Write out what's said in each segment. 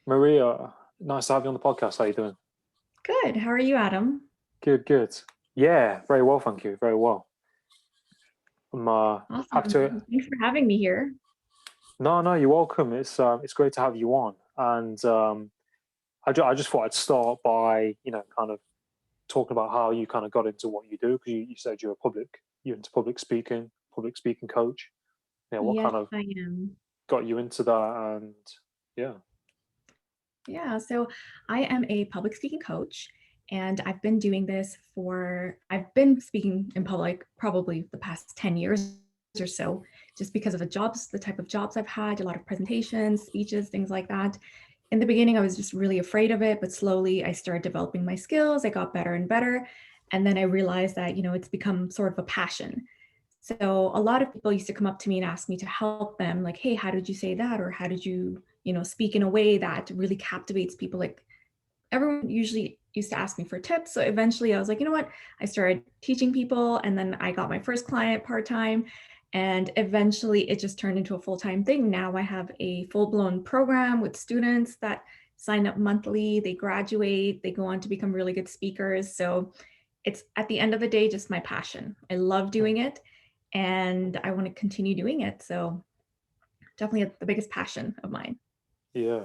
Maria, nice to have you on the podcast. How you doing? Good. How are you, Adam? Good, good. Yeah, very well, thank you. Very well. I'm happy Awesome. to. Well, thanks for having me here. No, no, you're welcome. It's great to have you on. And I just thought I'd start by kind of talking about how you kind of got into what you do because you said you're into public speaking coach. Yeah, what Yes, kind of I am. got you into that? And yeah, Yeah, so I am a public speaking coach, and I've been speaking in public probably the past 10 years or so, just because of the type of jobs I've had, a lot of presentations, speeches, things like that. In the beginning, I was just really afraid of it, but slowly I started developing my skills. I got better and better. And then I realized that, it's become sort of a passion. So a lot of people used to come up to me and ask me to help them, like, hey, how did you say that? Or how did you, speak in a way that really captivates people? Like everyone usually used to ask me for tips. So eventually I was like, you know what? I started teaching people and then I got my first client part-time. And eventually it just turned into a full-time thing. Now I have a full-blown program with students that sign up monthly, they graduate, they go on to become really good speakers. So it's at the end of the day, just my passion. I love doing it and I want to continue doing it. So definitely the biggest passion of mine. yeah.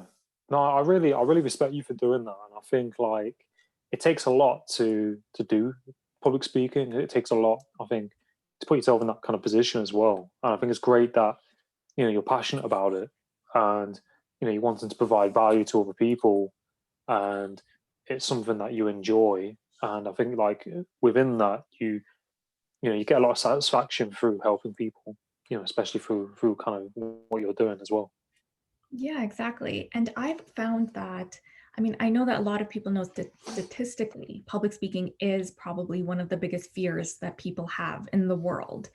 No, I really respect you for doing that, and I think like it takes a lot to do public speaking. It takes a lot, I think, to put yourself in that kind of position as well. And I think it's great that you're passionate about it, and you're wanting to provide value to other people, and it's something that you enjoy. And I think like within that, you get a lot of satisfaction through helping people. Especially through kind of what you're doing as well. Yeah, exactly. And I've found that, I mean, I know that a lot of people know that statistically, public speaking is probably one of the biggest fears that people have in the world.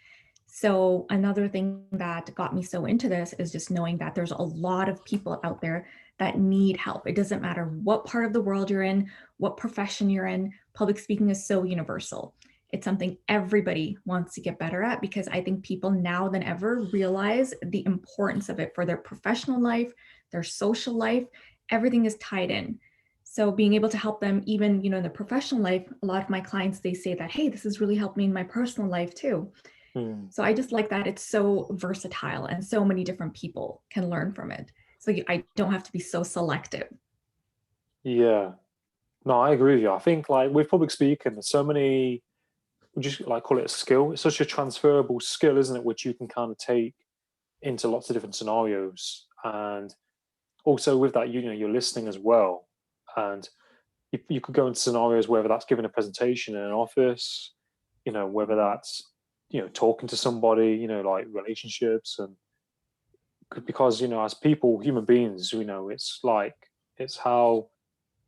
So, another thing that got me so into this is just knowing that there's a lot of people out there that need help. It doesn't matter what part of the world you're in, what profession you're in, public speaking is so universal. It's something everybody wants to get better at because I think people now than ever realize the importance of it for their professional life, their social life, everything is tied in. So being able to help them even, in their professional life, a lot of my clients, they say that, hey, this has really helped me in my personal life too. Hmm. So I just like that it's so versatile and so many different people can learn from it. So I don't have to be so selective. Yeah. No, I agree with you. I think like with public speaking, there's so many. We just like call it a skill. It's such a transferable skill, isn't it? Which you can kind of take into lots of different scenarios, and also with that, you're listening as well, and you could go into scenarios whether that's giving a presentation in an office, whether that's talking to somebody, like relationships, and because as people, human beings, it's like it's how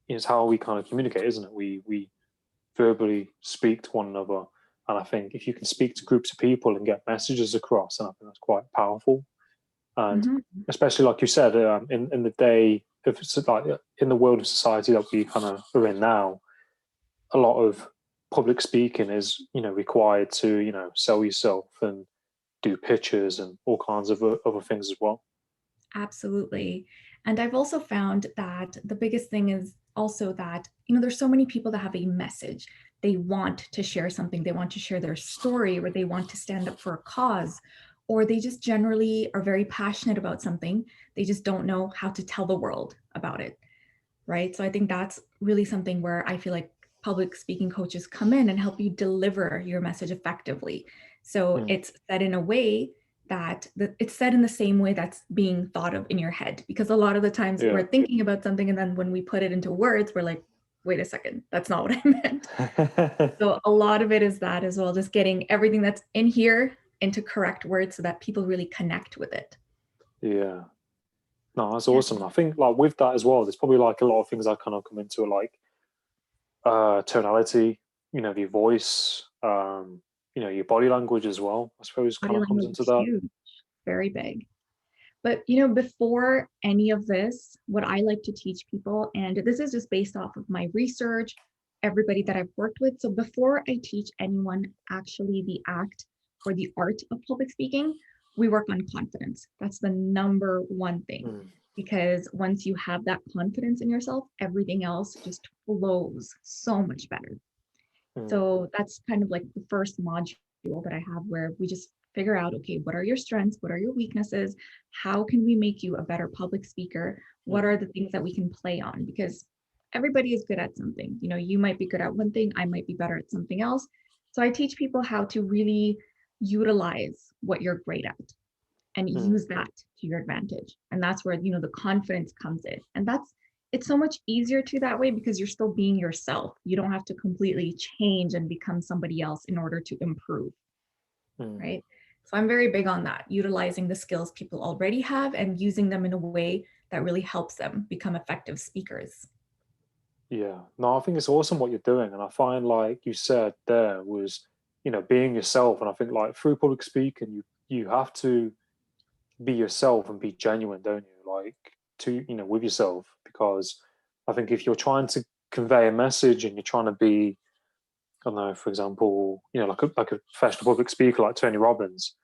it's how we kind of communicate, isn't it? We verbally speak to one another. And I think if you can speak to groups of people and get messages across, and I think that's quite powerful. And Mhm. especially like you said, in the day of like in the world of society that we kind of are in now, a lot of public speaking is required to sell yourself and do pitches and all kinds of other things as well. Absolutely. And I've also found that the biggest thing is also that, there's so many people that have a message. They want to share something, they want to share their story, or they want to stand up for a cause, or they just generally are very passionate about something. They just don't know how to tell the world about it. Right. So I think that's really something where I feel like public speaking coaches come in and help you deliver your message effectively. So Mm, it's said in a way that it's said in the same way that's being thought of in your head. Because a lot of the times yeah. we're thinking about something and then when we put it into words, we're like, wait a second, that's not what I meant. So a lot of it is that as well, just getting everything that's in here into correct words so that people really connect with it. Yeah. No, that's Yeah. awesome. I think like with that as well, there's probably like a lot of things that kind of come into it, like tonality, your voice, your body language as well. I suppose Body kind of comes language into is that. huge, very big. But before any of this, what I like to teach people, and this is just based off of my research, everybody that I've worked with. So before I teach anyone actually the act or the art of public speaking, we work on confidence. That's the number one thing. Mm, because once you have that confidence in yourself, everything else just flows so much better. Mm, So that's kind of like the first module that I have, where we just figure out, okay, what are your strengths? What are your weaknesses? How can we make you a better public speaker? What mm, are the things that we can play on? Because everybody is good at something. You might be good at one thing, I might be better at something else. So I teach people how to really utilize what you're great at and mm. use that to your advantage. And that's where, the confidence comes in. And it's so much easier to that way, because you're still being yourself. You don't have to completely change and become somebody else in order to improve, Mm. right? So I'm very big on that, utilizing the skills people already have and using them in a way that really helps them become effective speakers. Yeah, no, I think it's awesome what you're doing, and I find like you said there was, being yourself, and I think like through public speaking, you have to be yourself and be genuine, don't you? Like to with yourself, because I think if you're trying to convey a message and you're trying to be, I don't know, for example, like a professional public speaker like Tony Robbins,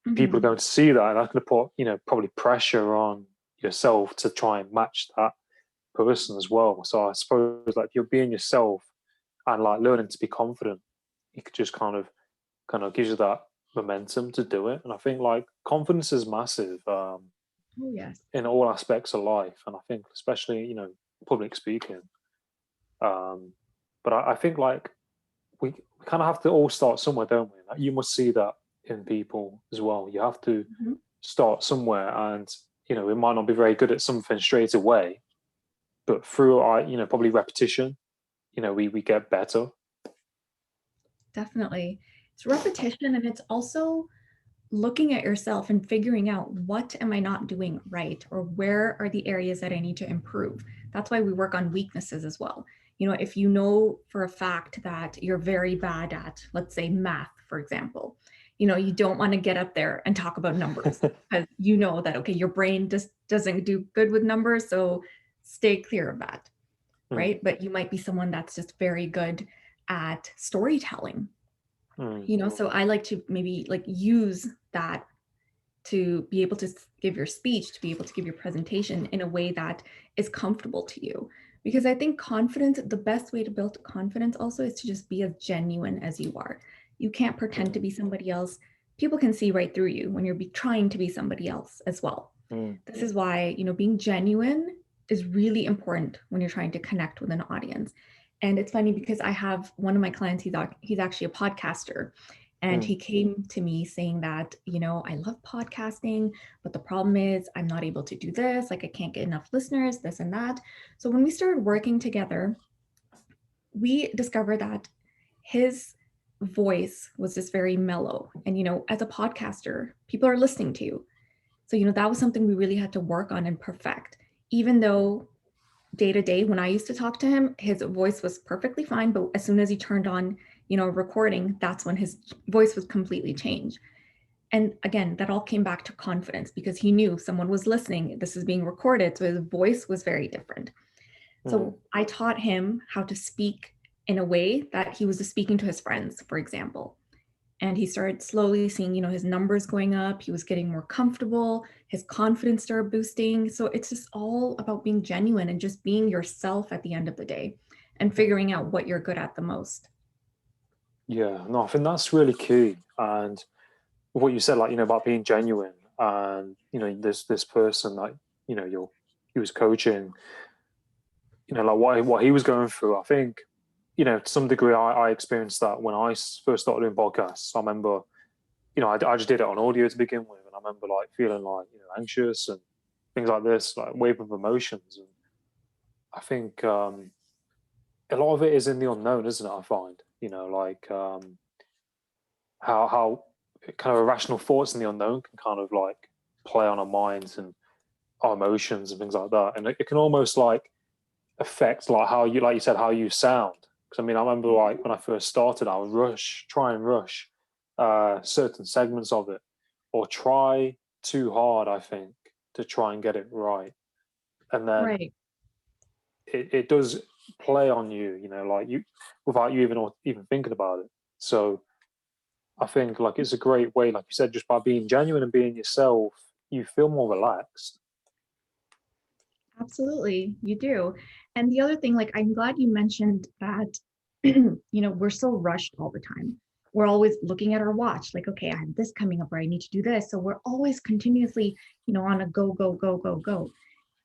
people are Mhm. going to see that, and that's going to put probably pressure on yourself to try and match that person as well. So I suppose like if you're being yourself and like learning to be confident, you could just kind of gives you that momentum to do it. And I think like confidence is massive Oh, yes. in all aspects of life, and I think especially public speaking. Um, but I think like we kind of have to all start somewhere, don't we? Like, you must see that in people as well. You have to Mhm. start somewhere, and we might not be very good at something straight away, but through our probably repetition, we get better. Definitely. It's repetition, and it's also looking at yourself and figuring out, what am I not doing right, or where are the areas that I need to improve. That's why we work on weaknesses as well. If you know for a fact that you're very bad at, let's say, math, for example, you don't want to get up there and talk about numbers, because you know that, okay, your brain just doesn't do good with numbers, so stay clear of that, Mm, right? But you might be someone that's just very good at storytelling. mm, So I like to maybe like use that to be able to give your speech, to be able to give your presentation in a way that is comfortable to you. Because I think confidence, the best way to build confidence also is to just be as genuine as you are. You can't pretend to mm, be somebody else. People can see right through you when you're trying to be somebody else as well. mm, This is why, being genuine is really important when you're trying to connect with an audience. And it's funny because I have one of my clients, he's actually a podcaster. And mm. he came to me saying that, I love podcasting, but the problem is I'm not able to do this. Like, I can't get enough listeners, this and that. So when we started working together, we discovered that his voice was just very mellow. And, as a podcaster, people are listening to you. So, that was something we really had to work on and perfect. Even though day to day, when I used to talk to him, his voice was perfectly fine. But as soon as he turned on, recording, that's when his voice was completely changed. And again, that all came back to confidence, because he knew someone was listening. This is being recorded. So his voice was very different. Mm. So I taught him how to speak in a way that he was just speaking to his friends, for example. And he started slowly seeing, his numbers going up. He was getting more comfortable. His confidence started boosting. So it's just all about being genuine and just being yourself at the end of the day and Mm. figuring out what you're good at the most. Yeah, no, I think that's really key. And what you said, like, about being genuine, and this person that he was coaching, like what he was going through. I think to some degree, I experienced that when I first started doing podcasts. I remember, I just did it on audio to begin with, and I remember like feeling like anxious and things like this, like wave of emotions. And I think a lot of it is in the unknown, isn't it? I find, like how kind of irrational thoughts in the unknown can kind of like play on our minds and our emotions and things like that, and it can almost like affect like how you, like you said, how you sound. Because I mean, I remember like when I first started, I would try and rush certain segments of it, or try too hard, I think, to try and get it right, and then Right. it does play on you, like you, without you even thinking about it. So I think like it's a great way, like you said, just by being genuine and being yourself, you feel more relaxed. Absolutely, you do. And the other thing, like, I'm glad you mentioned that, we're so rushed all the time. We're always looking at our watch, like, okay, I have this coming up, or I need to do this. So we're always continuously, on a go, go, go, go, go.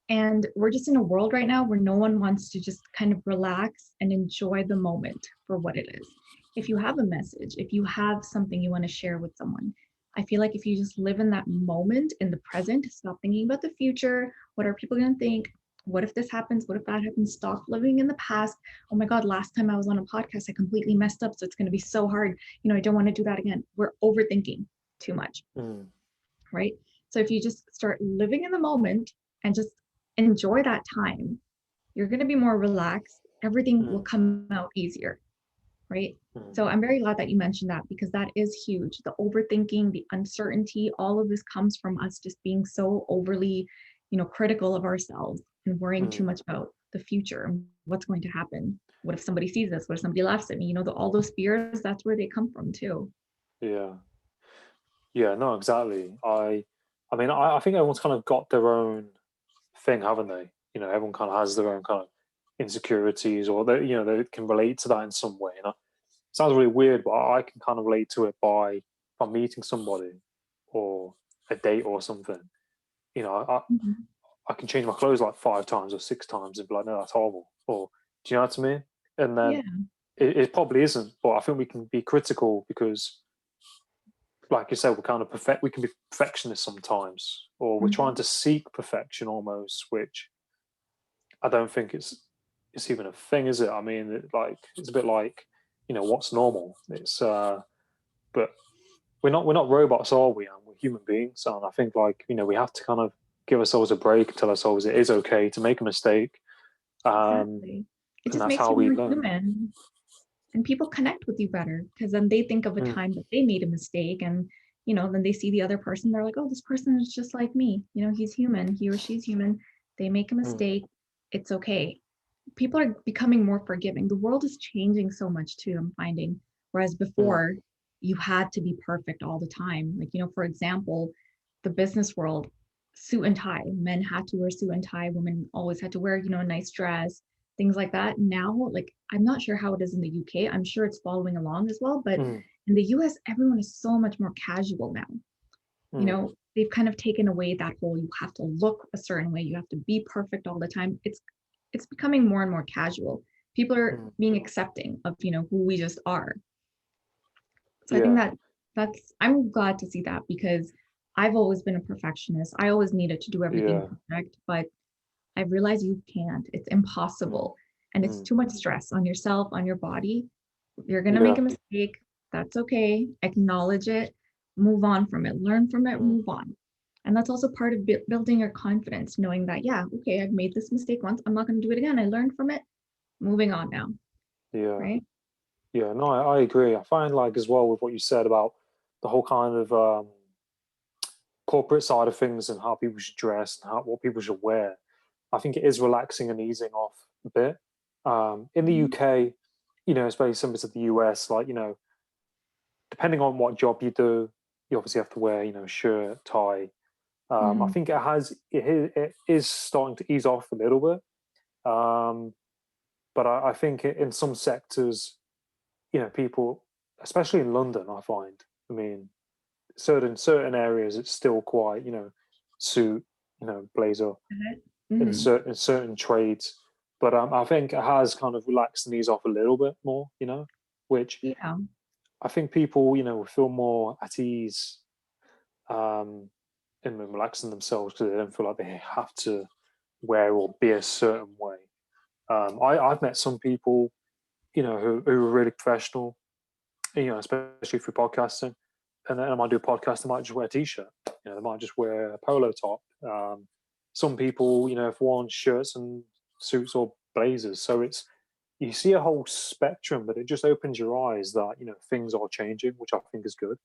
And we're just in a world right now where no one wants to just kind of relax and enjoy the moment for what it is. If you have a message, if you have something you want to share with someone, I feel like if you just live in that moment, in the present, stop thinking about the future. What are people going to think? What if this happens? What if that happens? Stop living in the past. Oh my God, last time I was on a podcast, I completely messed up. So it's going to be so hard. I don't want to do that again. We're overthinking too much, Mm, right? So if you just start living in the moment and just enjoy that time, you're going to be more relaxed. Everything will mm, come out easier, right? mm, So I'm very glad that you mentioned that, because that is huge. The overthinking, the uncertainty, all of this comes from us just being so overly, critical of ourselves and worrying too mm. much about the future and what's going to happen. What if somebody sees this? What if somebody laughs at me? All those fears, that's where they come from too. Yeah. Yeah, no, exactly. I mean, I think everyone's kind of got their own thing, haven't they? Everyone kind of has their own kind of insecurities, or they can relate to that in some way. Sounds really weird, but I can kind of relate to it by if I'm meeting somebody or a date or something. You know, I Mhm. I can change my clothes like 5 times or 6 times and be like, no, that's horrible. Or do you know what I mean? And then Yeah. it probably isn't, but I think we can be critical because, like you said, we can be perfectionists sometimes, or we're trying Mhm. to seek perfection almost, which I don't think it's even a thing, is it? I mean, it's a bit like, what's normal. But we're not robots, are we? And we're human beings, and I think, like, we have to kind of give ourselves a break and tell ourselves it is okay to make a mistake, um, Exactly. It and just that's makes how you we more learn. human. And people connect with you better because then they think of a Mm, time that they made a mistake, and then they see the other person, they're like, oh, this person is just like me, he's human, he or she's human, they make a mm, mistake, it's okay. People are becoming more forgiving. The world is changing so much too, I'm finding. Whereas mm, before, you had to be perfect all the time. Like, for example, the business world, suit and tie. Men had to wear suit and tie. Women always had to wear, a nice dress, things like that. Now, like, I'm not sure how it is in the UK. I'm sure it's following along as well. But mm, in the US, everyone is so much more casual now. mm, They've kind of taken away that whole you have to look a certain way, you have to be perfect all the time. It's becoming more and more casual. People are mm. being accepting of, who we just are. So I think Yeah, I'm glad to see that, because I've always been a perfectionist. I always needed to do everything yeah, perfect, but I've realized you can't. It's mm, impossible. And it's mm, too much stress on yourself, on your body. You're going to make yeah, a mistake. That's okay. Acknowledge it, move on from it, learn from it, mm, move on. And that's also part of building your confidence, knowing that, yeah, okay, I've made this mistake once. I'm not going to do it again. I learned from it, moving on now. yeah. Right? Yeah, no, I agree. I find, like, as well with what you said about the whole kind of corporate side of things and how people should dress and what people should wear. I think it is relaxing and easing off a bit. In the Mhm. UK, it's very similar to the US. Like, depending on what job you do, you obviously have to wear, shirt, tie. I Mhm. think it is starting to ease off a little bit. Um, but I think in some sectors, people, especially in London, I find. I mean, certain areas, it's still quite, suit, blazer in Mhm. certain trades. But I think it has kind of relaxed and eased off a little bit more, which Yeah. I think people, feel more at ease, um, in relaxing themselves because they don't feel like they have to wear or be a certain way. I've met some people, who are really professional, especially through podcasting. And then I might do a podcast, I might just wear a t-shirt. They might just wear a polo top. Some people, have worn shirts and suits or blazers. So you see a whole spectrum, but it just opens your eyes that, things are changing, which I think is good.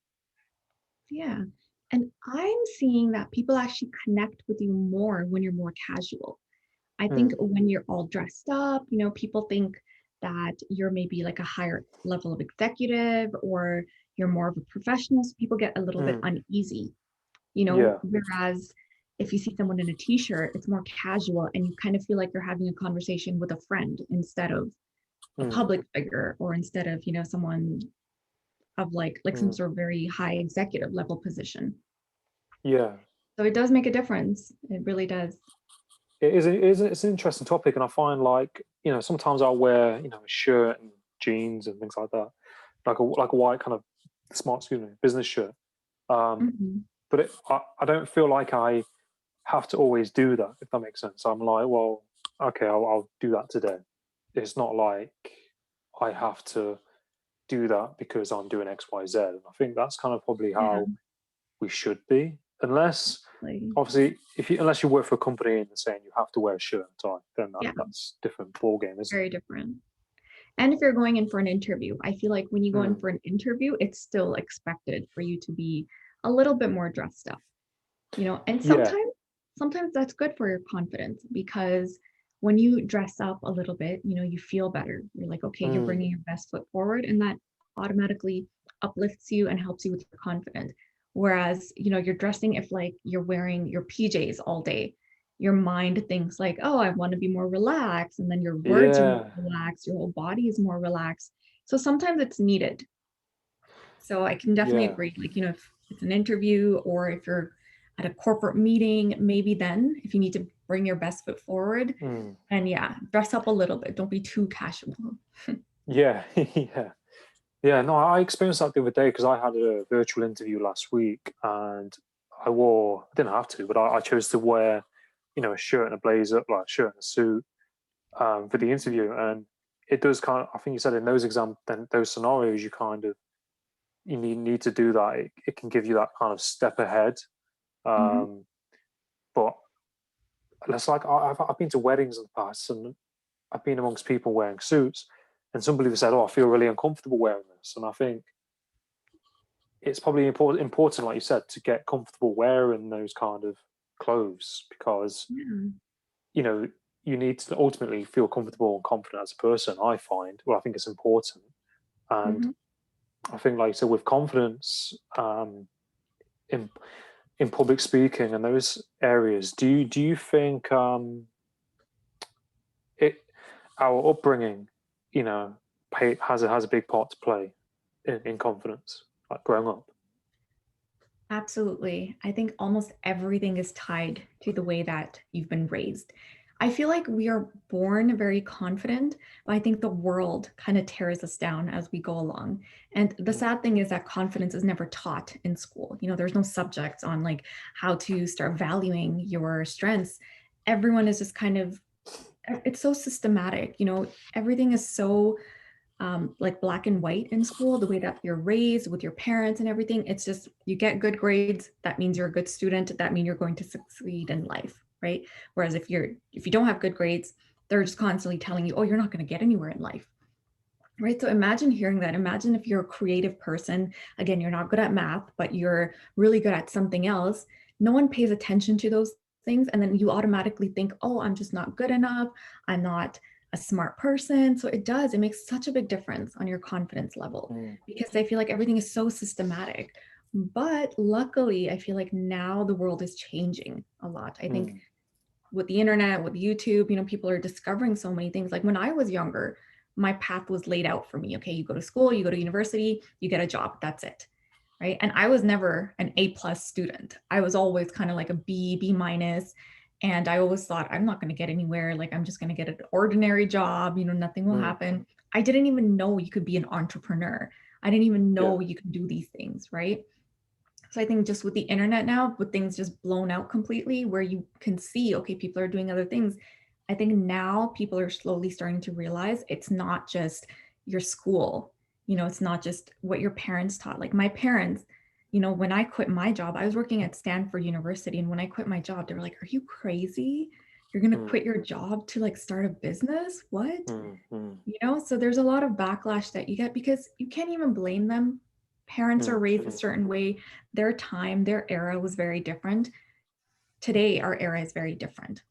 Yeah. And I'm seeing that people actually connect with you more when you're more casual. I think Mm, when you're all dressed up, people think that you're maybe like a higher level of executive, or you're more of a professional. So people get a little bit mm, uneasy, yeah. whereas if you see someone in a t-shirt, it's more casual and you kind of feel like you're having a conversation with a friend instead of a mm, public figure, or instead of, someone of like some mm. sort of very high executive level position. Yeah, So it does make a difference. It really does. it's an interesting topic, and I find like sometimes I'll wear a shirt and jeans and things like that, like a white kind of business shirt. Um, Mhm. but I don't feel like I have to always do that, if that makes sense. I'm like, well, okay, I'll do that today. It's not like I have to do that because I'm doing X, Y, Z. And I think that's kind of probably Yeah, how we should be, unless like, obviously unless you work for a company and they're saying you have to wear a shirt and tie, then yeah, that's different ball game, isn't very different. And if you're going in for an interview, I feel like when you it? go in for an interview, it's still expected for you to be a little bit more dressed up, and Yeah. sometimes that's good for your confidence, because when you dress up a little bit, you feel better. You're like, okay, you're Mm, bringing your best foot forward, and that automatically uplifts you and helps you with your confidence. Whereas, you're dressing, if like you're wearing your PJs all day, your mind thinks like, oh, I want to be more relaxed, and then your words are more yeah. relaxed, your whole body is more relaxed. So sometimes it's needed. So I can definitely Yeah. agree. Like, if it's an interview or if you're at a corporate meeting, maybe then if you need to bring your best foot forward, Mm, and yeah, dress up a little bit. Don't be too casual. yeah. Yeah. Yeah, no, I experienced that the other day because I had a virtual interview last week, and I didn't have to, but I chose to wear, a shirt and a blazer, like a shirt and a suit, for the interview. And it does kind of, I think you said in those scenarios, you need to do that. It can give you that kind of step ahead. Mhm. Um, but it's like I've been to weddings in the past, and I've been amongst people wearing suits, and some people have said, "Oh, I feel really uncomfortable wearing this," and I think it's probably important, like you said, to get comfortable wearing those kind of clothes because Yeah. you know you need to ultimately feel comfortable and confident as a person. I find, well, I think it's important, and Mhm. I think, like you said, with confidence, in public speaking and those areas, do you think it our upbringing, has a big part to play in confidence, like growing up? Absolutely. I think almost everything is tied to the way that you've been raised. I feel like we are born very confident, but I think the world kind of tears us down as we go along. And the Mm, sad thing is that confidence is never taught in school. There's no subjects on like how to start valuing your strengths. Everyone is just kind of, it's so systematic. Everything is so like black and white in school, the way that you're raised with your parents and everything. It's just you get good grades, that means you're a good student, that means you're going to succeed in life, right? Whereas if you don't have good grades, they're just constantly telling you, oh, you're not going to get anywhere in life. Right. So imagine hearing that. Imagine if you're a creative person, again, you're not good at math, but you're really good at something else. No one pays attention to those things. And then you automatically think, oh, I'm just not good enough. I'm not a smart person. So it makes such a big difference on your confidence level, mm, because I feel like everything is so systematic. But luckily, I feel like now the world is changing a lot. I think mm, with the internet, with YouTube, people are discovering so many things. Like when I was younger, my path was laid out for me. Okay, you go to school, you go to university, you get a job. That's it. Right. And I was never an A+ student. I was always kind of like a B minus. And I always thought, I'm not going to get anywhere. Like, I'm just going to get an ordinary job. Nothing will mm. happen. I didn't even know you could be an entrepreneur. I didn't even know Yeah. you could do these things. Right. So I think just with the internet now, with things just blown out completely, where you can see, okay, people are doing other things. I think now people are slowly starting to realize it's not just your school, it's not just what your parents taught. Like my parents, when I quit my job, I was working at Stanford University. And when I quit my job, they were like, are you crazy? You're going to Mm, quit your job to like start a business? What? mm, mm, So there's a lot of backlash that you get because you can't even blame them. Parents are mm, raised a certain way. Their time, their era was very different. Today, our era is very different,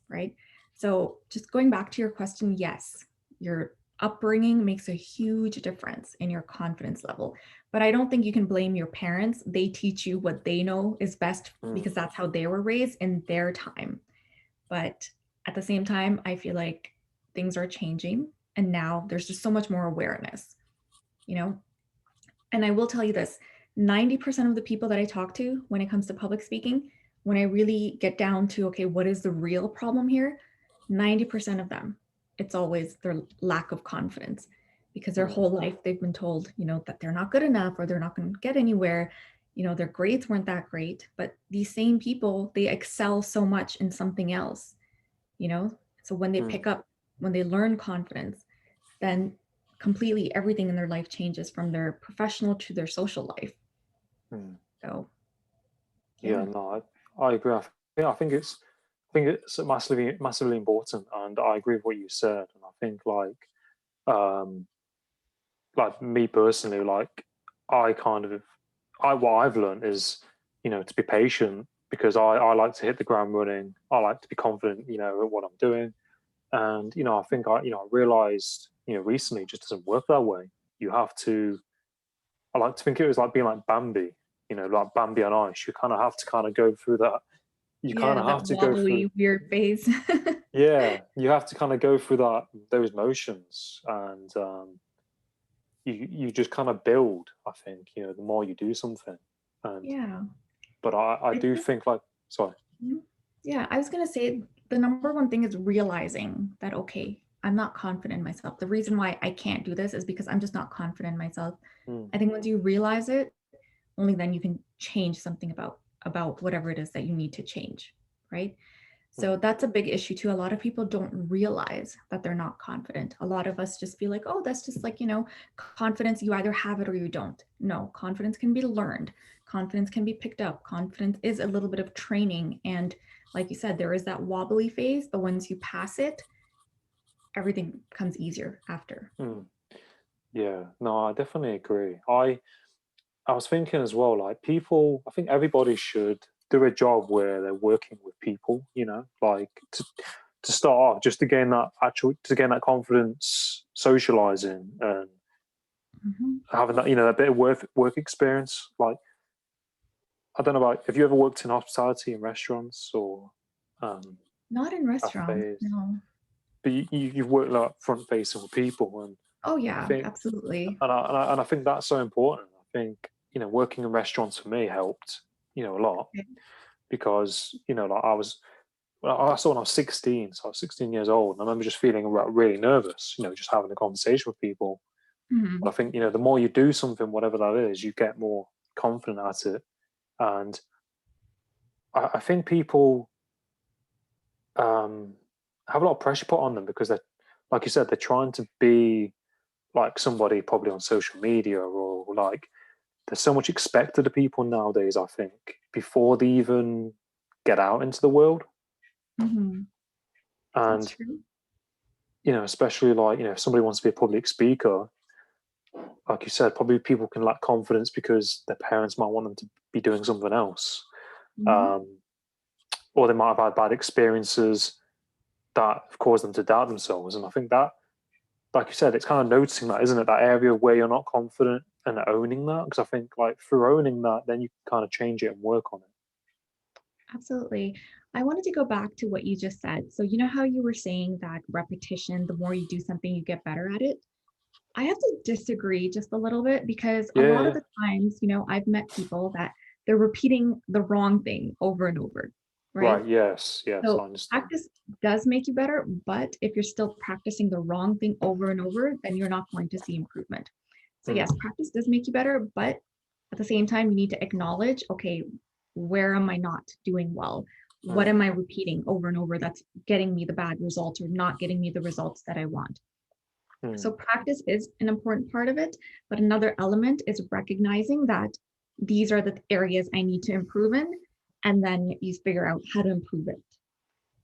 right? So just going back to your question, yes, your upbringing makes a huge difference in your confidence level. But I don't think you can blame your parents. They teach you what they know is best Mm, because that's how they were raised in their time. But at the same time, I feel like things are changing and now there's just so much more awareness, you know? And I will tell you this, 90% of the people that I talk to when it comes to public speaking, when I really get down to, okay, what is the real problem here? 90% of them, it's always their lack of confidence because their mm, whole life they've been told, that they're not good enough or they're not going to get anywhere. Their grades weren't that great, but these same people, they excel so much in something else, you know? So when they mm, pick up, when they learn confidence, then completely everything in their life changes from their professional to their social life. mm. So, Yeah, yeah. no, I agree. I think it's massively important, and I agree with what you said. And I think um, like me personally, like I kind of, I what I've learned is, to be patient because I like to hit the ground running. I like to be confident, in what I'm doing. And I think I realized recently it just doesn't work that way. You have to. I like to think it was like being like Bambi, like Bambi on ice. You kind of have to kind of go through that. You kind Yeah, of have that to go through. wobbly, weird face. Yeah, you have to kind of go through those motions, and you just kind of build. I think the more you do something, and Yeah. but I I do think, think like sorry. mhm. Yeah, I was going to say the number one thing is realizing that, okay, I'm not confident in myself. The reason why I can't do this is because I'm just not confident in myself. Mm, I think once you realize it, only then you can change something about whatever it is that you need to change, right? mm, So that's a big issue too. A lot of people don't realize that they're not confident. A lot of us just feel like, oh, that's just like, confidence, you either have it or you don't. No, confidence can be learned. Confidence can be picked up. Confidence is a little bit of training. And like you said, there is that wobbly phase, but once you pass it, everything becomes easier after. mm. Yeah, no, I definitely agree. I was thinking as well, like people, I think everybody should do a job where they're working with people, like to start off, just to gain that confidence, socializing and Mhm. having that, that bit of work experience. Like, I don't know about, have you ever worked in hospitality in restaurants or um, Not in restaurants, cafes? no. But you've worked like front facing with people, and Oh I yeah, think, absolutely. and I think that's so important. I think working in restaurants for me helped a lot Okay. because like I saw when I was 16, so I was 16 years old, and I remember just feeling really nervous, just having a conversation with people. But I Mhm. think the more you do something, whatever that is, you get more confident at it, and I think people um, have a lot of pressure put on them because they're, like you said, they're trying to be like somebody probably on social media, or like there's so much expected of people nowadays, I think, before they even get out into the world. Mhm. That's And true. especially like if somebody wants to be a public speaker, like you said, probably people can lack confidence because their parents might want them to be doing something else, Mhm. um, or they might have had bad experiences that have caused them to doubt themselves. And I think that, like you said, it's kind of noticing that, isn't it? That area where you're not confident and owning that, because I think like through owning that, then you can kind of change it and work on it. Absolutely. I wanted to go back to what you just said. So, you know how you were saying that repetition, the more you do something, you get better at it? I have to disagree just a little bit because a Yeah, lot of yeah. the times, I've met people that they're repeating the wrong thing over and over, right? Right. Yes. Yes. I So, understand. practice does make you better, but if you're still practicing the wrong thing over and over, then you're not going to see improvement. So, Mm, yes, practice does make you better, but at the same time, you need to acknowledge, okay, where am I not doing well? What mm, am I repeating over and over that's getting me the bad results or not getting me the results that I want? So, mm, practice is an important part of it, but another element is recognizing that these are the areas I need to improve in, and then you figure out how to improve it.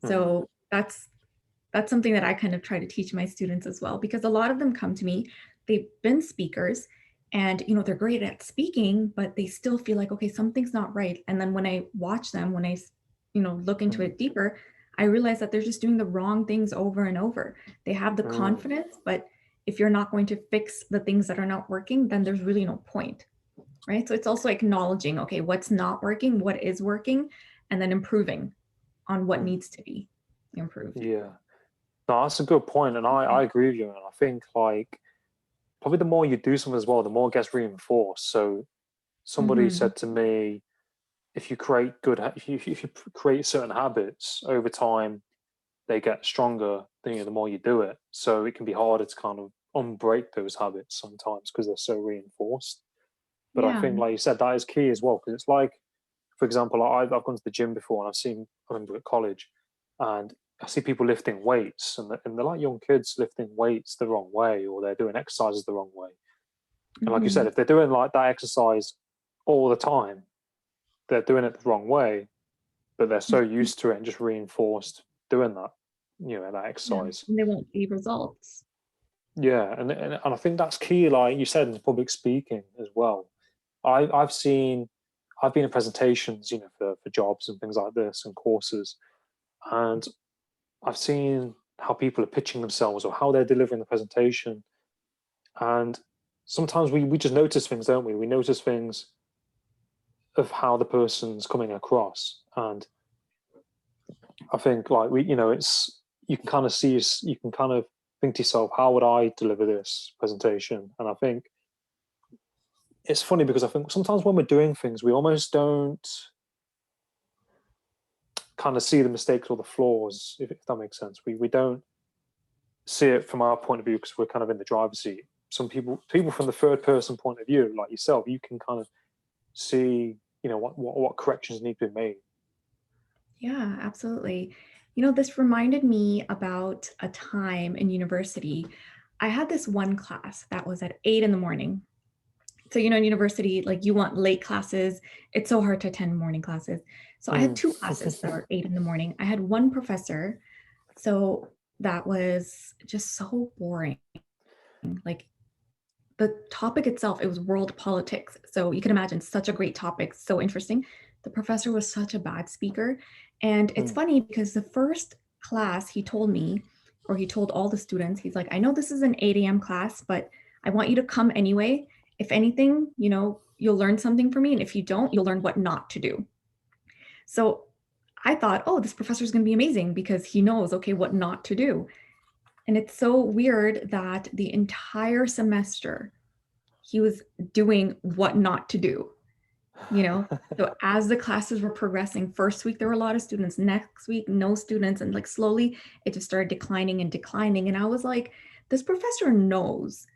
mm, So, that's something that I kind of try to teach my students as well, because a lot of them come to me, they've been speakers and they're great at speaking, but they still feel like, okay, something's not right. And then when I watch them, when I look into mm, it deeper, I realize that they're just doing the wrong things over and over. They have the mm, confidence, but if you're not going to fix the things that are not working, then there's really no point, right? So it's also acknowledging, okay, what's not working, what is working, and then improving on what Mm. needs to be improved. Yeah. No, that's a good point, and I agree with you. And I think like probably the more you do something as well, the more it gets reinforced. So somebody Mm-hmm. said to me, if you create if you create certain habits over time, they get stronger. The more you do it, so it can be harder to kind of unbreak those habits sometimes because they're so reinforced. But I Yeah. think, like you said, that is key as well because it's like, for example, I've gone to the gym before and I remember at college, and I see people lifting weights and they're like young kids lifting weights the wrong way or they're doing exercises the wrong way. And like you Mm-hmm. said, if they're doing like that exercise all the time, they're doing it the wrong way, but they're so used to it and just reinforced doing that, that Yeah. exercise. And they won't see results. Yeah, and I think that's key, like you said, in public speaking as well. I've seen, I've been in presentations, for jobs and things like this and courses, and I've seen how people are pitching themselves or how they're delivering the presentation. And sometimes we just notice things, don't we? We notice things of how the person's coming across. And I think like it's, you can kind of see, you can kind of think to yourself, how would I deliver this presentation? And I think it's funny because I think sometimes when we're doing things, we almost don't kind of see the mistakes or the flaws, if that makes sense. We don't see it from our point of view because we're kind of in the driver's seat. Some people from the third person point of view, like yourself, you can kind of see, what corrections need to be made. Yeah, absolutely. This reminded me about a time in university. I had this one class that was at 8 in the morning. So, in university, like you want late classes. It's so hard to attend morning classes. So I had Mm. two classes that are 8 in the morning. I had one professor. So that was just so boring. Like the topic itself, it was world politics. So you can imagine such a great topic, so interesting. The professor was such a bad speaker. And it's Mm. funny because the first class he told me, or he told all the students, he's like, I know this is an 8 a.m. class, but I want you to come anyway. If anything, you'll learn something from me. And if you don't, you'll learn what not to do. So I thought, oh, this professor is going to be amazing because he knows, okay, what not to do. And it's so weird that the entire semester he was doing what not to do, you know? So as the classes were progressing, first week there were a lot of students, next week no students, and like slowly it just started declining and declining. And I was like, this professor knows,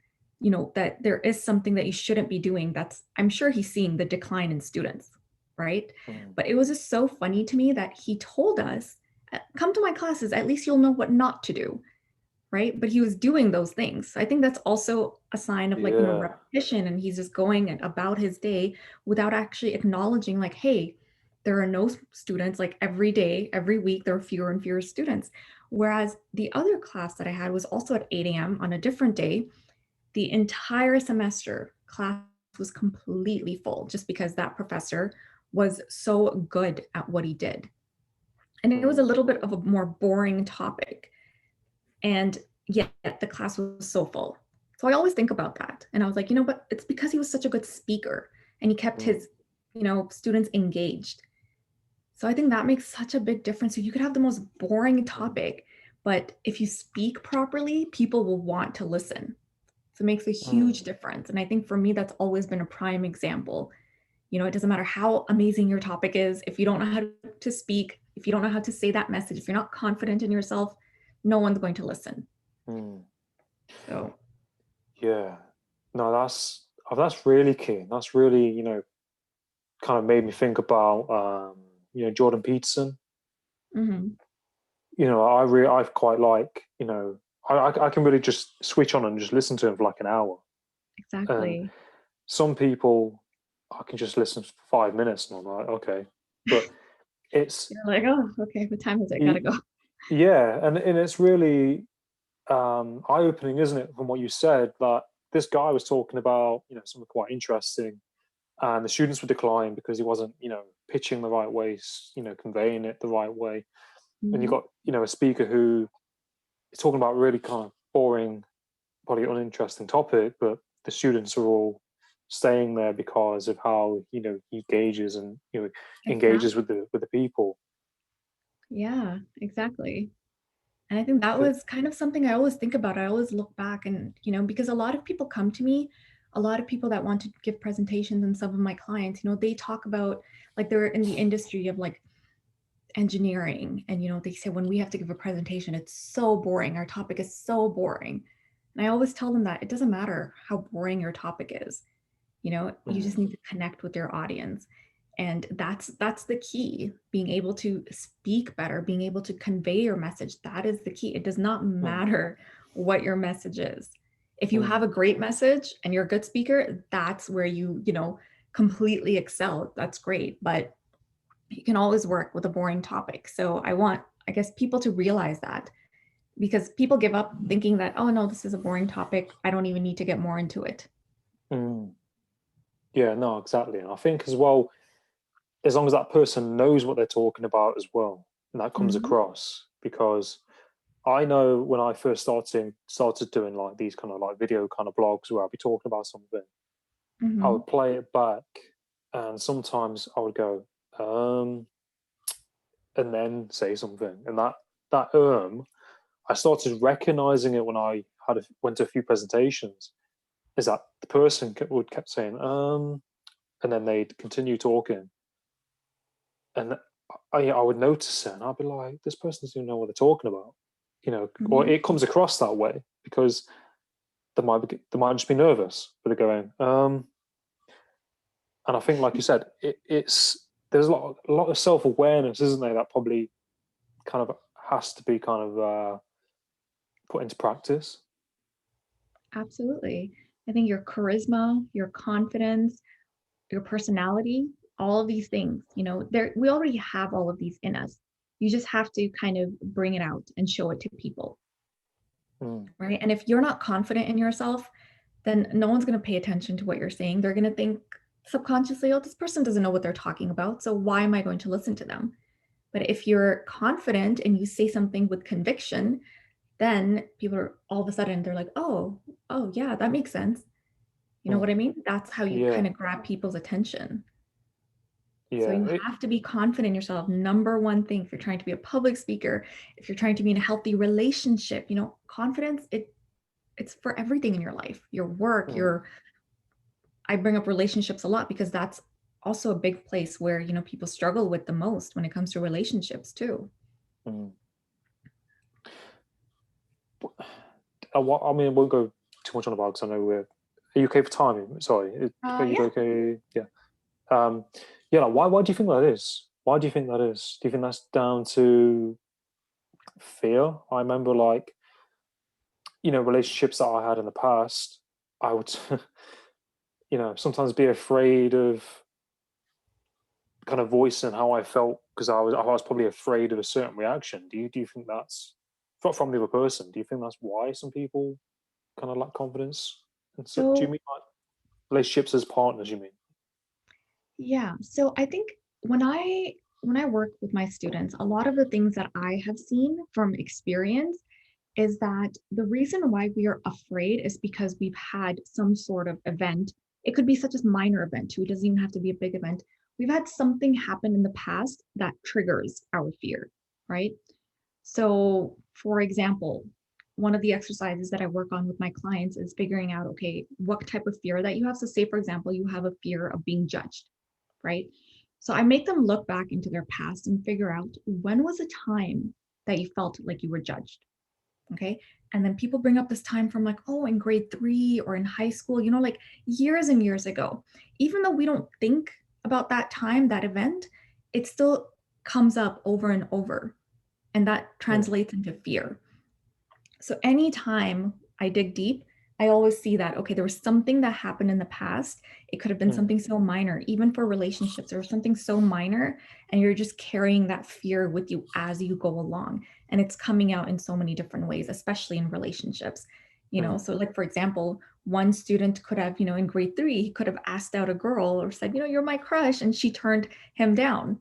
that there is something that you shouldn't be doing. I'm sure he's seeing the decline in students, right? Mm. But it was just so funny to me that he told us, come to my classes, at least you'll know what not to do, right? But he was doing those things. I think that's also a sign of like, Yeah. repetition, and he's just going about his day without actually acknowledging like, hey, there are no students, like every day, every week, there are fewer and fewer students. Whereas the other class that I had was also at 8 a.m. on a different day. The entire semester class was completely full just because that professor was so good at what he did. And it was a Mm. little bit of a more boring topic. And yet the class was so full. So I always think about that. And I was like, but it's because he was such a good speaker and he kept Mm. his, students engaged. So I think that makes such a big difference. So you could have the most boring Mm. topic, but if you speak properly, people will want to listen. So it makes a huge Mm. difference. And I think for me, that's always been a prime example. It doesn't matter how amazing your topic is. If you don't know how to speak, if you don't know how to say that message, if you're not confident in yourself, no one's going to listen. Mm. So Yeah. No, that's really key. That's really, kind of made me think about Jordan Peterson. mhm, I've quite like, I can really just switch on and just listen to him for like an hour. And exactly. some people, I can just listen for 5 minutes and I'm like, okay. But it's You're like, oh, okay, what time is it? Gotta y- go. yeah, and it's really eye-opening, isn't it, from what you said, that this guy was talking about, something quite interesting, and the students would decline because he wasn't, pitching the right way, conveying it the right way. And you Mhm. got, a speaker who is talking about really kind of boring probably an uninteresting topic, but the students are all staying there because of how he engages and Exactly. engages with the people. Yeah, exactly. And I think that was kind of something I always think about. I always look back and, because a lot of people come to me, a lot of people that want to give presentations and some of my clients, they talk about like they're in the industry of like engineering. And, they say when we have to give a presentation, it's so boring. Our topic is so boring. And I always tell them that it doesn't matter how boring your topic is. You Mm, just need to connect with your audience. And that's the key, being able to speak better, being able to convey your message. That is the key. It does not mm, matter what your message is. If you mm, have a great message and you're a good speaker, that's where completely excel. That's great. But you can always work with a boring topic. So I want, I guess, people to realize that, because people give up thinking that, oh no, this is a boring topic, I don't even need to get more into it. mm. Yeah, no, exactly. And I think as well, as long as that person knows what they're talking about as well, and that comes Mhm. across, because I know when I first started doing like these kind of like video kind of blogs where I'd be talking about something, I Mhm. would play it back, and sometimes I would go, and then say something, and that I started recognizing it when I went to a few presentations. Is that the person would kept saying and then they'd continue talking, and I would notice it, and I'd be like, this person doesn't even know what they're talking about, or Mhm. it comes across that way because they might just be nervous, but they're going, and I think, like you said, it's there's a lot of self awareness, isn't there? That probably kind of has to be kind of put into practice. Absolutely. I think your charisma, your confidence, your personality, all of these things, we already have all of these in us. You just have to kind of bring it out and show it to people, Mm, right? And if you're not confident in yourself, then no one's going to pay attention to what you're saying. They're going to think subconsciously, oh, this person doesn't know what they're talking about. So why am I going to listen to them? But if you're confident and you say something with conviction, then people are all of a sudden they're like, oh yeah, that makes sense. You know mm. what I mean? That's how you kind Yeah, of grab people's attention. So yeah, you have to be confident in yourself. Number one thing, if you're trying to be a public speaker, if you're trying to be in a healthy relationship, confidence, it's for everything in your life, your work, mm, I bring up relationships a lot because that's also a big place where, people struggle with the most when it comes to relationships too. mm. I mean, I won't go too much on about because I know we're. Are you okay for timing? Sorry, are you Yeah. okay? Yeah. Um, yeah. Like, why? Why do you think that is? Why do you think that is? Do you think that's down to fear? I remember, like, relationships that I had in the past. I would, sometimes be afraid of kind of voicing how I felt because I was probably afraid of a certain reaction. Do you think that's from the other person? Do you think that's why some people kind of lack confidence? And so, do you So mean like relationships as partners? You mean? yeah, so I think when I work with my students, a lot of the things that I have seen from experience is that the reason why we are afraid is because we've had some sort of event. It could be such a minor event too. It doesn't even have to be a big event. We've had something happen in the past that triggers our fear, right? So, for example, one of the exercises that I work on with my clients is figuring out, okay, what type of fear that you have. So, say, for example, you have a fear of being judged, right? So, I make them look back into their past and figure out when was a time that you felt like you were judged. Okay. And then people bring up this time from like, oh, in grade 3 or in high school, like years and years ago. Even though we don't think about that time, that event, it still comes up over and over. And that Mm, translates into fear. So anytime I dig deep, I always see that, okay, there was something that happened in the past. It could have been mm, something so minor, even for relationships, or something so minor, and you're just carrying that fear with you as you go along. And it's coming out in so many different ways, especially in relationships. mm, So like for example, one student could have, in grade 3, he could have asked out a girl or said, you're my crush, and she turned him down.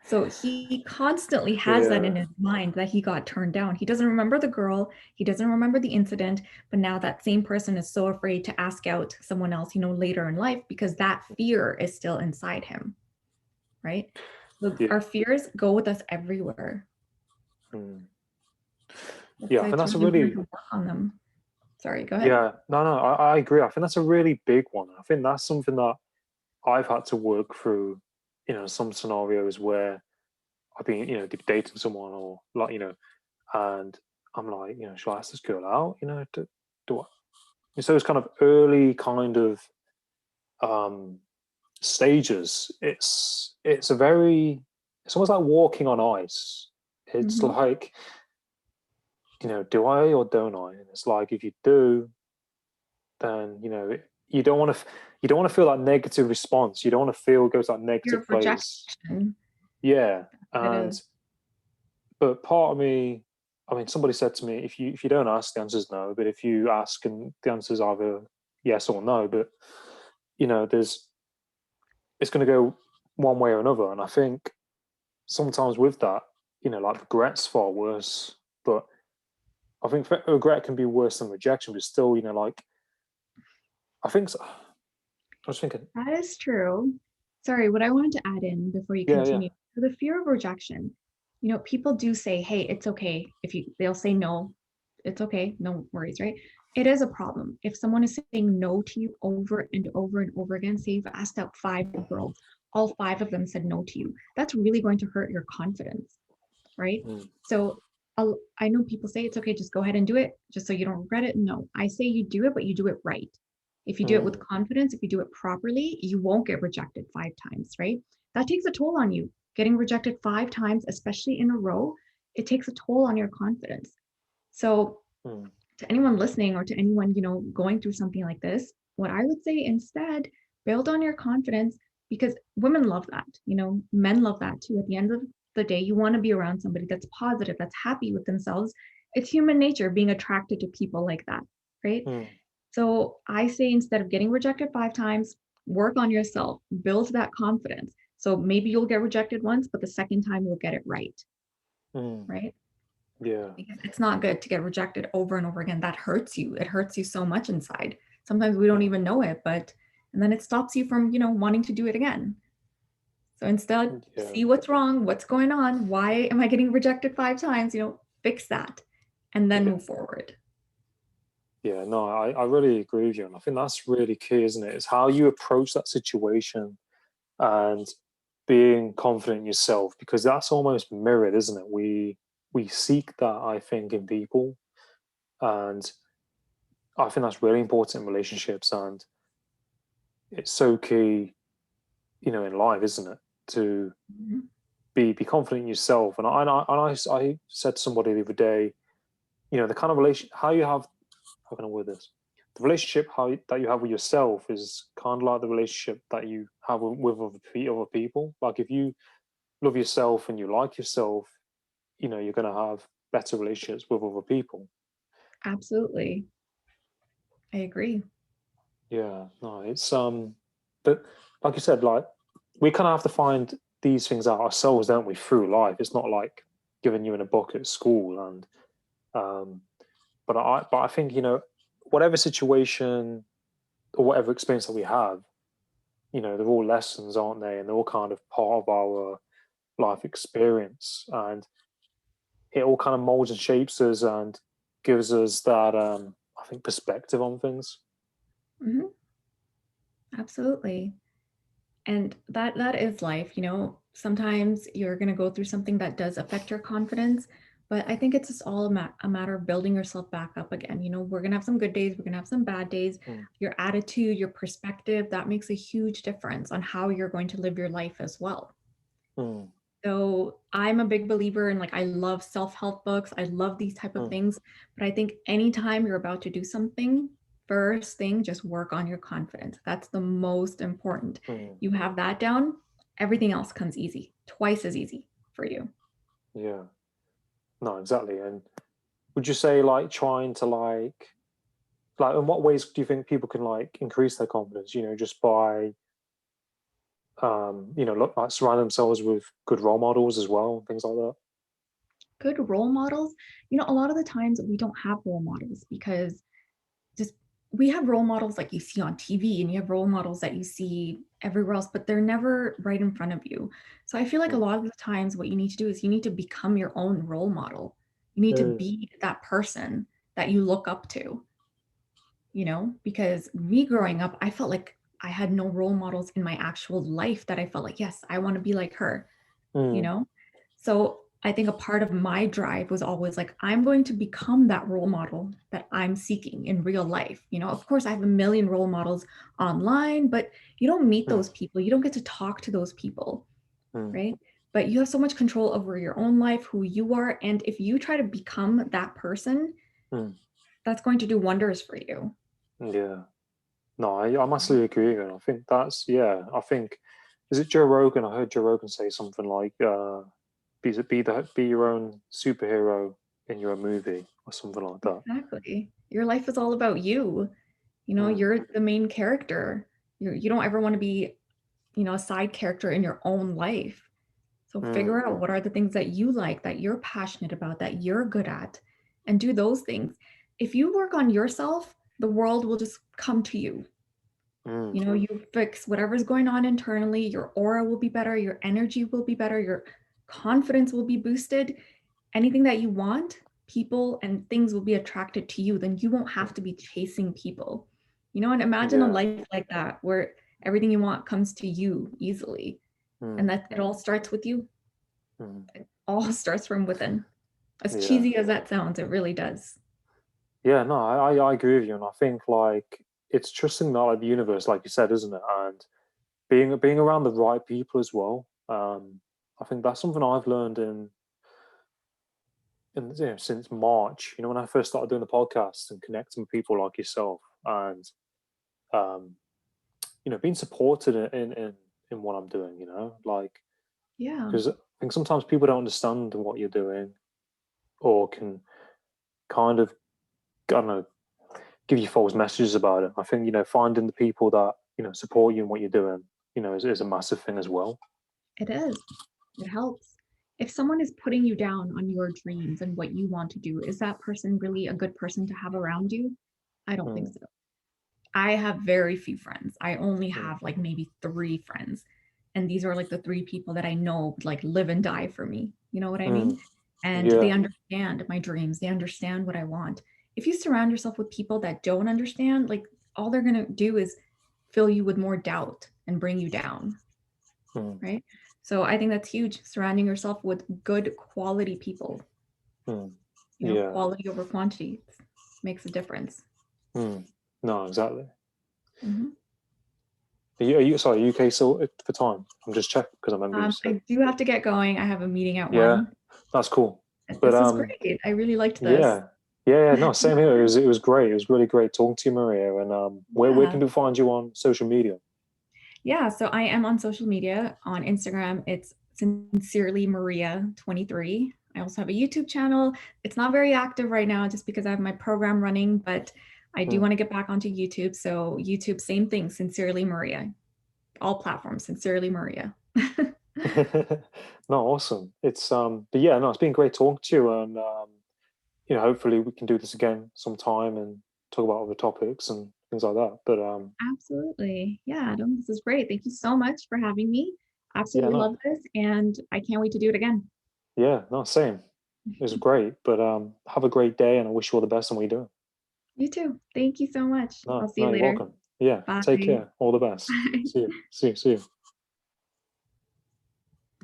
So he constantly has that Yeah, in his mind that he got turned down. He doesn't remember the girl, he doesn't remember the incident, but now that same person is so afraid to ask out someone else, later in life, because that fear is still inside him, right? So yeah, our fears go with us everywhere. mm. That's Yeah. I why think it's that's a really important really, to work on them. Sorry, go ahead. yeah, no, no, I agree. I think that's a really big one. I think that's something that I've had to work through, some scenarios where I've been, dating someone or like, and I'm like, should I ask this girl out? Do I? So it's kind of early kind of um stages. It's almost like walking on ice. It's Mm-hmm. like, do I or don't I? And it's like if you do, then you don't want to you don't want to feel that negative response. You don't want to feel go to that Fear negative of place. rejection. Yeah. It is. And but part of me, I mean, somebody said to me, if you don't ask, the answer's no. But if you ask and the answer's either yes or no, but there's it's going to go one way or another. And I think sometimes with that, like regret's far worse. But I think regret can be worse than rejection, but still, like I think so. I was thinking, That is true. Sorry, what I wanted to add in before you yeah, yeah, continue, so the fear of rejection, people do say, hey, it's okay if they'll say no, it's okay, no worries, right? It is a problem. If someone is saying no to you over and over and over again, say you've asked out 5 girls, all 5 of them said no to you, that's really going to hurt your confidence, right? mm, So I know people say it's okay, just go ahead and do it, just so you don't regret it. No, I say you do it, but you do it right. If you do it with mm, confidence, if you do it properly, you won't get rejected 5 times, right? That takes a toll on you. Getting rejected 5 times, especially in a row, it takes a toll on your confidence. So, mm, to anyone listening or to anyone, going through something like this, what I would say instead, build on your confidence because women love that. Men love that too. At the end of the day, you want to be around somebody that's positive, that's happy with themselves. It's human nature being attracted to people like that, right? mm, So I say instead of getting rejected 5 times, work on yourself, build that confidence. So maybe you'll get rejected once, but the second time you'll get it right, mm, right? yeah, Because it's not good to get rejected over and over again. That hurts you. It hurts you so much inside. Sometimes we don't yeah, even know it, and then it stops you from, wanting to do it again. So instead, yeah, see what's wrong, what's going on, why am I getting rejected 5 times? Fix that and then yeah. move forward. Yeah, no, I really agree with you. And I think that's really key, isn't it? It's how you approach that situation and being confident in yourself, because that's almost mirrored, isn't it? We seek that, I think, in people. And I think that's really important in relationships. And it's so key, in life, isn't it? To Mhm. be confident in yourself. And I said to somebody the other day, the kind of relation how you have how can I word this? The relationship that you have with yourself is kind of like the relationship that you have with other people. Like if you love yourself and you like yourself, you're going to have better relationships with other people. Absolutely. I agree. Yeah, no, but like you said, like we kind of have to find these things out ourselves, don't we, through life? It's not like giving you in a book at school, and um, but I think whatever situation or whatever experience that we have, they're all lessons, aren't they? And they're all kind of part of our life experience, and it all kind of molds and shapes us and gives us that, I think, perspective on things. Mhm. Absolutely. And that is life. Sometimes you're going to go through something that does affect your confidence, but I think it's just all a matter of building yourself back up again. We're going to have some good days, we're going to have some bad days. Mm, Your attitude, your perspective, that makes a huge difference on how you're going to live your life as well. mm, So I'm a big believer in, like, I love self-help books. I love these type of mm, things, but I think anytime you're about to do something, first thing, just work on your confidence. That's the most important. mm. You have that down, everything else comes easy, twice as easy for you. Yeah, no, exactly. And would you say like trying to like in what ways do you think people can like increase their confidence? Just by look like surround themselves with good role models as well, things like that. Good role models, a lot of the times we don't have role models because just we have role models like you see on TV and you have role models that you see everywhere else, but they're never right in front of you. So I feel like a Mm. lot of the times what you need to do is you need to become your own role model. You need to Mm. be that person that you look up to, because me growing up, I felt like I had no role models in my actual life that I felt like, yes, I want to be like her, you Mm. know? So I think a part of my drive was always like, I'm going to become that role model that I'm seeking in real life. Of course, I have a million role models online, but you don't meet Mm. those people. You don't get to talk to those people, Mm. right? But you have so much control over your own life, who you are. And if you try to become that person, Mm. that's going to do wonders for you. Yeah. No, I massively agree. And I think that's, yeah, I think, is it Joe Rogan? I heard Joe Rogan say something like, be your own superhero in your own movie or something like that. Exactly. Your life is all about you. Mm. You're the main character. You don't ever want to be, a side character in your own life. So Mm. figure out what are the things that you like, that you're passionate about, that you're good at, and do those things. If you work on yourself, the world will just come to you. Mm. You fix whatever's going on internally, your aura will be better, your energy will be better, your confidence will be boosted. Anything that you want, people and things will be attracted to you. Then you won't have to be chasing people. And imagine a Yeah. life like that where everything you want comes to you easily. And Mm. that it all starts with you. Mm. It all starts from within. As Yeah. cheesy as that sounds, it really does. Yeah, no, I agree with you. And I think like it's trusting that like the universe, like you said, isn't it? And being around the right people as well. I think that's something I've learned since March. When I first started doing the podcast and connecting with people like yourself, and um, being supported in what I'm doing. Like Yeah, because I think sometimes people don't understand what you're doing or can kind of, I don't know, give you false messages about it. I think finding the people that support you in what you're doing, is a massive thing as well. it is. It helps. If someone is putting you down on your dreams and what you want to do, is that person really a good person to have around you? I don't think Mm. so. I have very few friends. I only Mm. have like maybe three friends. And these are like the three people that I know like live and die for me. You know what I Mm. mean? And they Yeah. understand my dreams. They understand what I want. If you surround yourself with people that don't understand, like all they're going to do is fill you with more doubt and bring you down, Mm. right? So I think that's huge. Surrounding yourself with good quality people, Mm. Yeah. quality over quantity makes a difference. Mm. No, exactly. Mhm. Are you sorry, UK still for time? I'm just checking because I remember you said. I do have to get going. I have a meeting at Yeah, 1. that's cool. But This was great. I really liked this. yeah, yeah, no, same here. It was great. It was really great talking to you, Maria. And where can Yeah. people find you on social media? Yeah. So I am on social media. On Instagram, it's sincerely Maria 23. I also have a YouTube channel. It's not very active right now just because I have my program running, but I do Mm. want to get back onto YouTube. So YouTube, same thing, sincerely Maria. All platforms, sincerely Maria. No, awesome. But yeah, no, it's been great talking to you, and hopefully we can do this again sometime and talk about other topics and things like that. But Absolutely. Yeah, no, this is great. Thank you so much for having me. yeah, Absolutely no, love this. And I can't wait to do it again. yeah, no, same. It was great. But have a great day, and I wish you all the best on what you're doing. You too. Thank you so much. I'll No, see you no, you're later. welcome. Yeah, take Bye. care. All the best. Bye. See you. See you. See you.